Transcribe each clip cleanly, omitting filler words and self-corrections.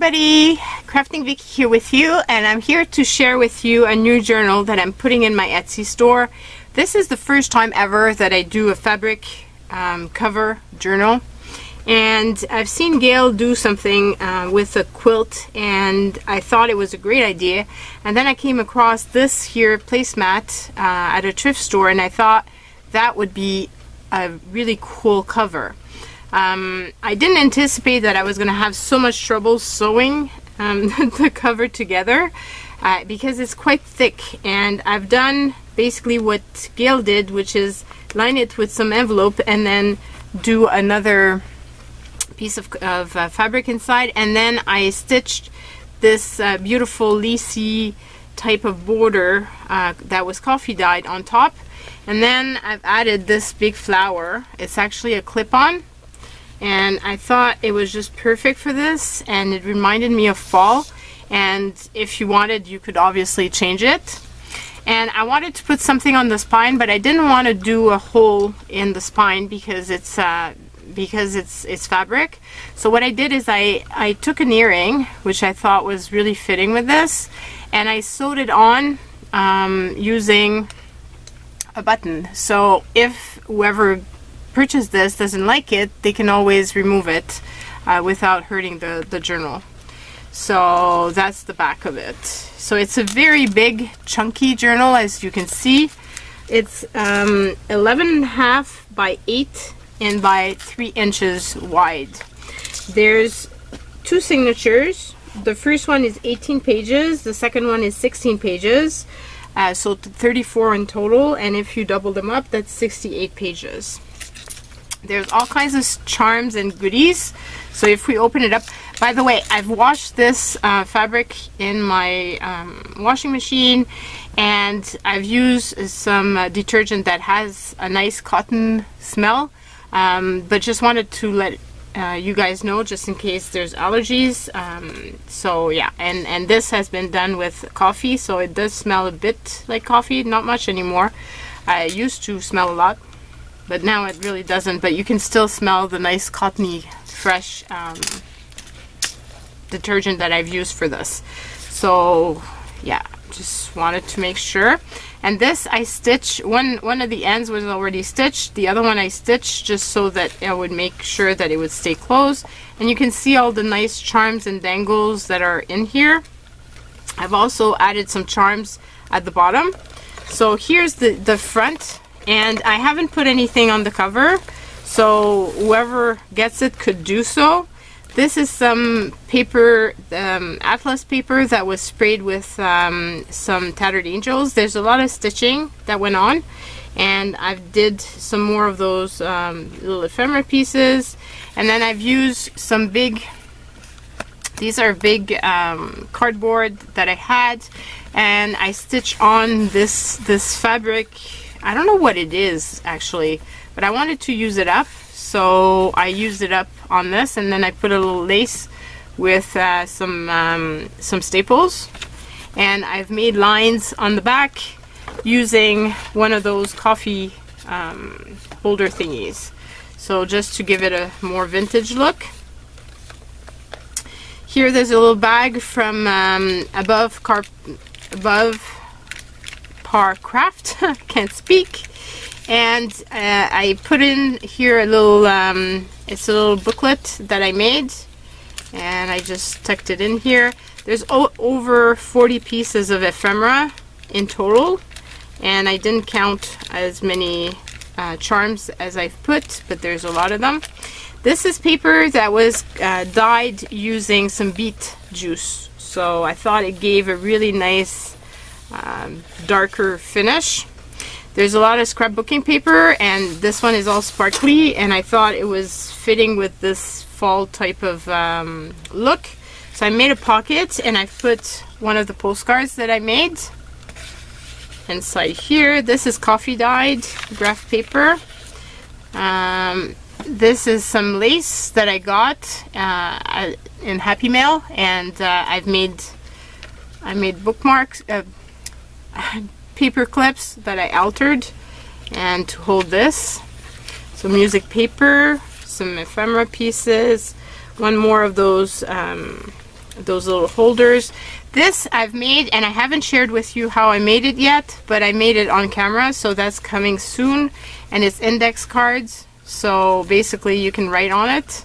everybody, Crafting Vicky here with you, and I'm here to share with you a new journal that I'm putting in my Etsy store. This is the first time ever that I do a fabric cover journal, and I've seen Gail do something with a quilt, and I thought it was a great idea. And then I came across this here placemat at a thrift store, and I thought that would be a really cool cover. I didn't anticipate that I was going to have so much trouble sewing the cover together because it's quite thick, and I've done basically what Gail did, which is line it with some envelope and then do another piece of fabric inside, and then I stitched this beautiful lacy type of border that was coffee dyed on top, and then I've added this big flower. It's actually a clip-on, and I thought it was just perfect for this, and it reminded me of fall, and if you wanted you could obviously change it. And I wanted to put something on the spine, but I didn't want to do a hole in the spine because it's fabric. So what I did is I took an earring, which I thought was really fitting with this, and I sewed it on using a button. So if whoever purchased this doesn't like it, they can always remove it without hurting the journal. So that's the back of it. So it's a very big chunky journal, as you can see. It's 11.5 by 8 and by 3 inches wide. There's 2 signatures. The first one is 18 pages, the second one is 16 pages, so 34 in total, and if you double them up, that's 68 pages. There's all kinds of charms and goodies. So if we open it up, by the way, I've washed this fabric in my washing machine, and I've used some detergent that has a nice cotton smell, but just wanted to let you guys know just in case there's allergies. So yeah, and this has been done with coffee, so it does smell a bit like coffee, not much anymore. I used to smell a lot, but now it really doesn't, but you can still smell the nice cottony fresh detergent that I've used for this. So yeah, just wanted to make sure. And this I stitched, one of the ends was already stitched, the other one I stitched just so that I would make sure that it would stay closed. And you can see all the nice charms and dangles that are in here. I've also added some charms at the bottom. So here's the front, and I haven't put anything on the cover, so whoever gets it could do so. This is some paper, atlas paper that was sprayed with some tattered angels. There's a lot of stitching that went on, and I've did some more of those little ephemera pieces, and then I've used some big, these are big cardboard that I had, and I stitched on this fabric. I don't know what it is actually, but I wanted to use it up, so I used it up on this, and then I put a little lace with some staples, and I've made lines on the back using one of those coffee holder thingies, so just to give it a more vintage look. Here there's a little bag from Above Par Craft, can't speak, and I put in here a little, it's a little booklet that I made, and I just tucked it in here. There's over 40 pieces of ephemera in total, and I didn't count as many charms as I've put, but there's a lot of them. This is paper that was dyed using some beet juice, so I thought it gave a really nice darker finish. There's a lot of scrapbooking paper, and this one is all sparkly, and I thought it was fitting with this fall type of look. So I made a pocket, and I put one of the postcards that I made inside here. This is coffee dyed graph paper. This is some lace that I got in Happy Mail, and I made bookmarks, paper clips that I altered and to hold this. So music paper, some ephemera pieces, one more of those those little holders. This I've made, and I haven't shared with you how I made it yet, but I made it on camera, so that's coming soon. And it's index cards, so basically you can write on it.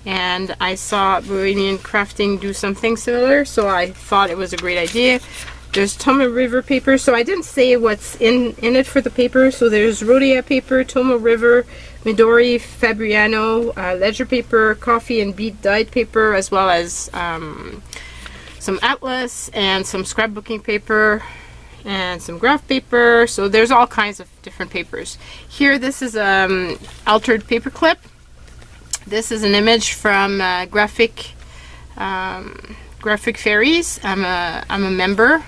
And I saw Bohemian Crafting do something similar, so I thought it was a great idea. There's Tomoe River paper, so I didn't say what's in it for the paper. So there's Rhodia paper, Tomoe River, Midori, Fabriano, ledger paper, coffee and beet dyed paper, as well as some atlas and some scrapbooking paper and some graph paper. So there's all kinds of different papers. Here, this is altered paper clip. This is an image from Graphic Fairies. I'm a member,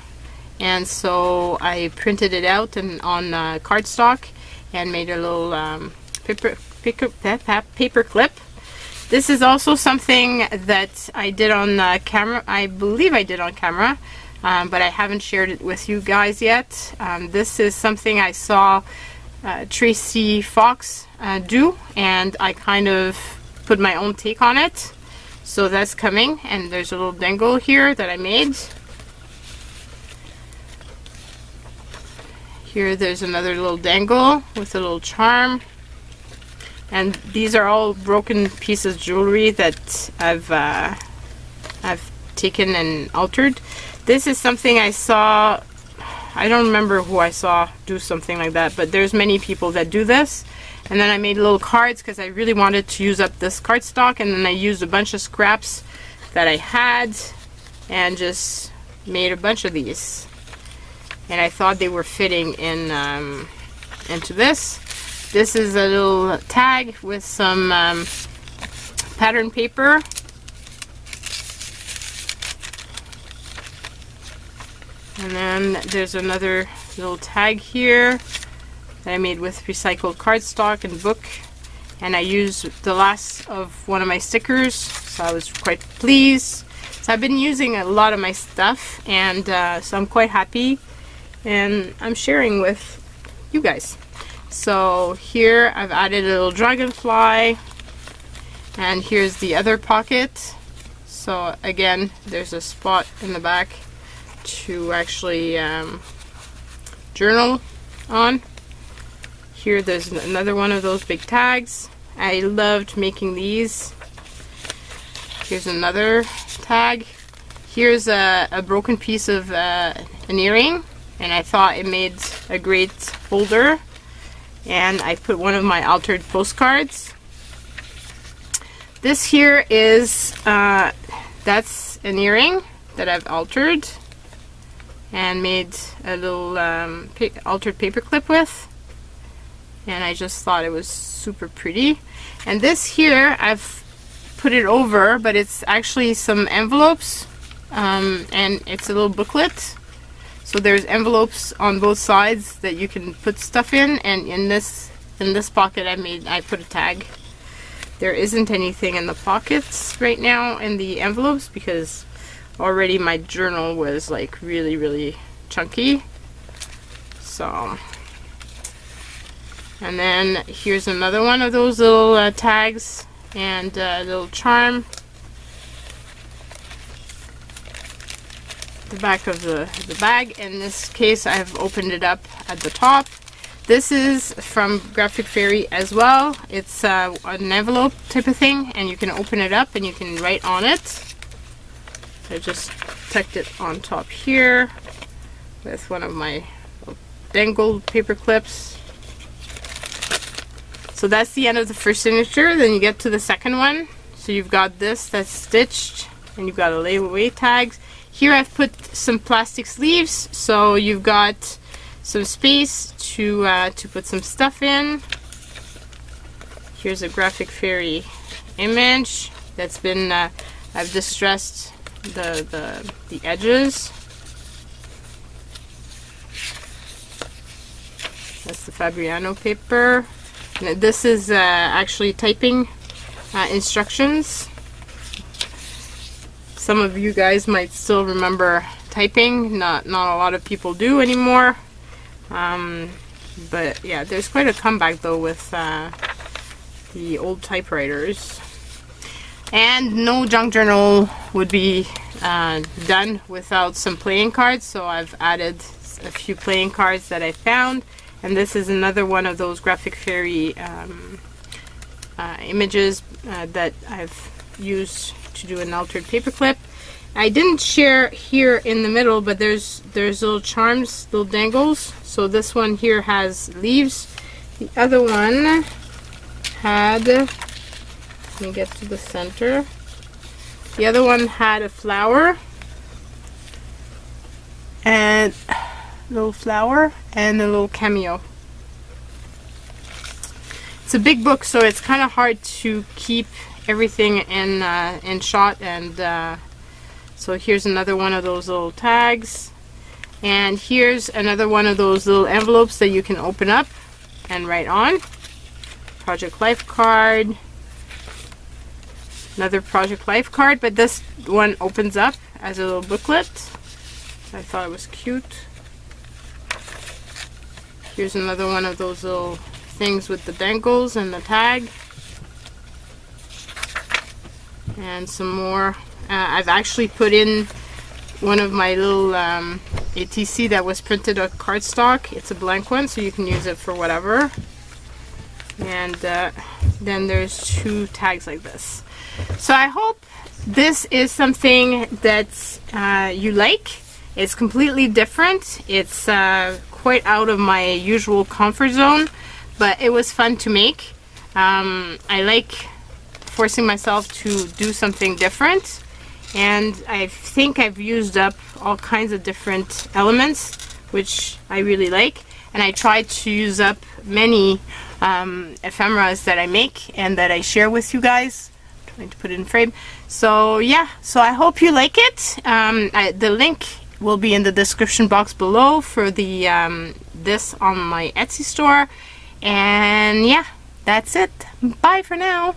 and so I printed it out and on cardstock and made a little paper clip. This is also something that I did on camera. I believe I did on camera, but I haven't shared it with you guys yet. This is something I saw Tracy Fox do, and I kind of put my own take on it. So that's coming, and there's a little dangle here that I made. Here there's another little dangle with a little charm. And these are all broken pieces of jewelry that I've taken and altered. This is something I saw, I don't remember who I saw do something like that, but there's many people that do this. And then I made little cards because I really wanted to use up this cardstock, and then I used a bunch of scraps that I had and just made a bunch of these. And I thought they were fitting in into this. This is a little tag with some pattern paper. And then there's another little tag here that I made with recycled cardstock and book, and I used the last of one of my stickers, so I was quite pleased. So I've been using a lot of my stuff, and so I'm quite happy, and I'm sharing with you guys. So here I've added a little dragonfly, and here's the other pocket. So again, there's a spot in the back to actually journal on. Here there's another one of those big tags. I loved making these. Here's another tag. Here's a broken piece of an earring, and I thought it made a great holder. And I put one of my altered postcards. This here is, that's an earring that I've altered and made a little altered paper clip with. And I just thought it was super pretty. And this here, I've put it over, but it's actually some envelopes, and it's a little booklet. So there's envelopes on both sides that you can put stuff in, and in this pocket I put a tag. There isn't anything in the pockets right now in the envelopes because already my journal was like really chunky. So. And then here's another one of those little tags and a little charm. The back of the bag. In this case, I've opened it up at the top. This is from Graphic Fairy as well. It's an envelope type of thing, and you can open it up and you can write on it. I just tucked it on top here with one of my dangled paper clips. So that's the end of the first signature. Then you get to the second one. So you've got this that's stitched, and you've got a layaway tags. Here I've put some plastic sleeves, so you've got some space to put some stuff in. Here's a Graphic Fairy image that's been I've distressed the edges. That's the Fabriano paper. And this is actually typing instructions. Some of you guys might still remember typing. Not a lot of people do anymore. But yeah, there's quite a comeback though with the old typewriters. And no junk journal would be done without some playing cards, so I've added a few playing cards that I found, and this is another one of those graphic fairy images that I've used to do an altered paperclip. I didn't share here in the middle, but there's little charms, little dangles. So this one here has leaves. The other one had, let me get to the center. The other one had a flower, and a little flower, and a little cameo. It's a big book, so it's kind of hard to keep everything in shot, and so here's another one of those little tags, and here's another one of those little envelopes that you can open up and write on. Project Life card, another Project Life card, but this one opens up as a little booklet. I thought it was cute. Here's another one of those little things with the dangles and the tag, and some more. I've actually put in one of my little ATC that was printed on cardstock. It's a blank one, so you can use it for whatever. And then there's two tags like this. So I hope this is something that you like. It's completely different. It's quite out of my usual comfort zone, but it was fun to make. I like forcing myself to do something different, and I think I've used up all kinds of different elements, which I really like, and I try to use up many ephemeras that I make and that I share with you guys. I'm trying to put it in frame. So yeah, so I hope you like it. The link will be in the description box below for the this on my Etsy store, and yeah, that's it. Bye for now.